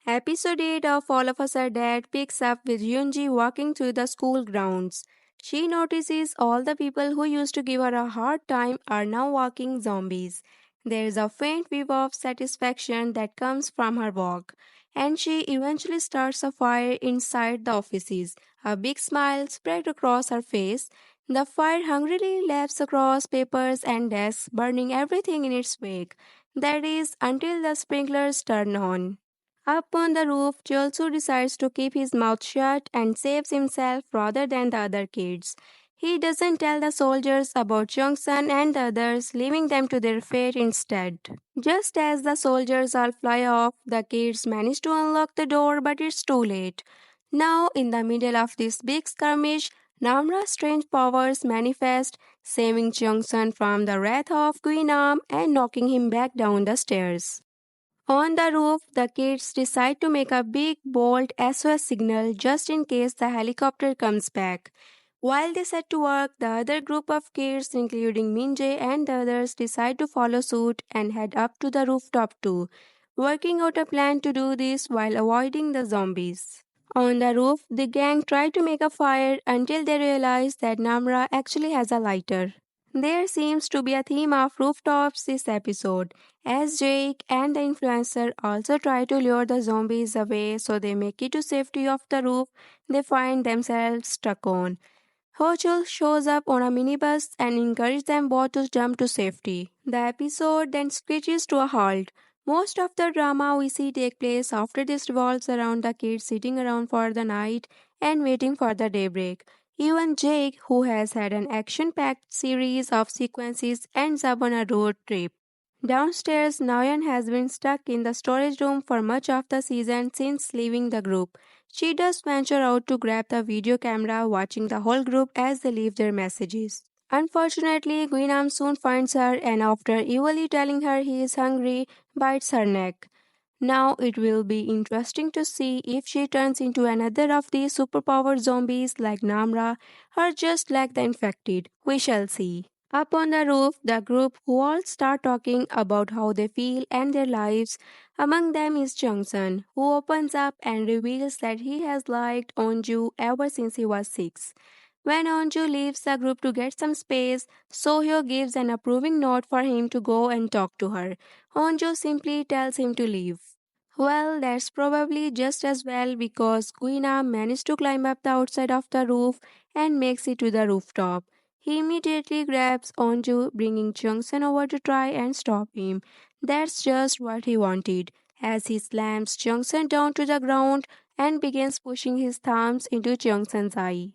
Episode 8 of All of Us Are Dead picks up with Yunji walking through the school grounds. She notices all the people who used to give her a hard time are now walking zombies. There is a faint whiff of satisfaction that comes from her walk, and she eventually starts a fire inside the offices. A big smile spread across her face. The fire hungrily laps across papers and desks, burning everything in its wake. That is, until the sprinklers turn on. Up on the roof, Cholsu decides to keep his mouth shut and saves himself rather than the other kids. He doesn't tell the soldiers about Jungsun and the others, leaving them to their fate instead. Just as the soldiers all fly off, the kids manage to unlock the door, but it's too late. Now, in the middle of this big skirmish, Namra's strange powers manifest, saving Jungsun from the wrath of Queen Am and knocking him back down the stairs. On the roof, the kids decide to make a big, bold SOS signal just in case the helicopter comes back. While they set to work, the other group of kids, including Minjae and the others, decide to follow suit and head up to the rooftop too, working out a plan to do this while avoiding the zombies. On the roof, the gang try to make a fire until they realize that Namra actually has a lighter. There seems to be a theme of rooftops this episode, as Jake and the influencer also try to lure the zombies away so they make it to safety of the roof they find themselves stuck on. Hochul shows up on a minibus and encourages them both to jump to safety. The episode then screeches to a halt. Most of the drama we see take place after this revolves around the kids sitting around for the night and waiting for the daybreak. Even Jake, who has had an action packed series of sequences, ends up on a road trip. Downstairs, Nayan has been stuck in the storage room for much of the season since leaving the group. She does venture out to grab the video camera, watching the whole group as they leave their messages. Unfortunately, Guinam soon finds her and, after evilly telling her he is hungry, bites her neck. Now it will be interesting to see if she turns into another of these superpowered zombies like Namra or just like the infected. We shall see. Up on the roof, the group who all start talking about how they feel and their lives. Among them is Jungsun, who opens up and reveals that he has liked Onju ever since he was 6. When Onju leaves the group to get some space, Sohyo gives an approving nod for him to go and talk to her. Onju simply tells him to leave. Well, that's probably just as well because Guina managed to climb up the outside of the roof and makes it to the rooftop. He immediately grabs Onju, bringing Jungsun over to try and stop him. That's just what he wanted, as he slams Jungsun down to the ground and begins pushing his thumbs into Jungsun's eye.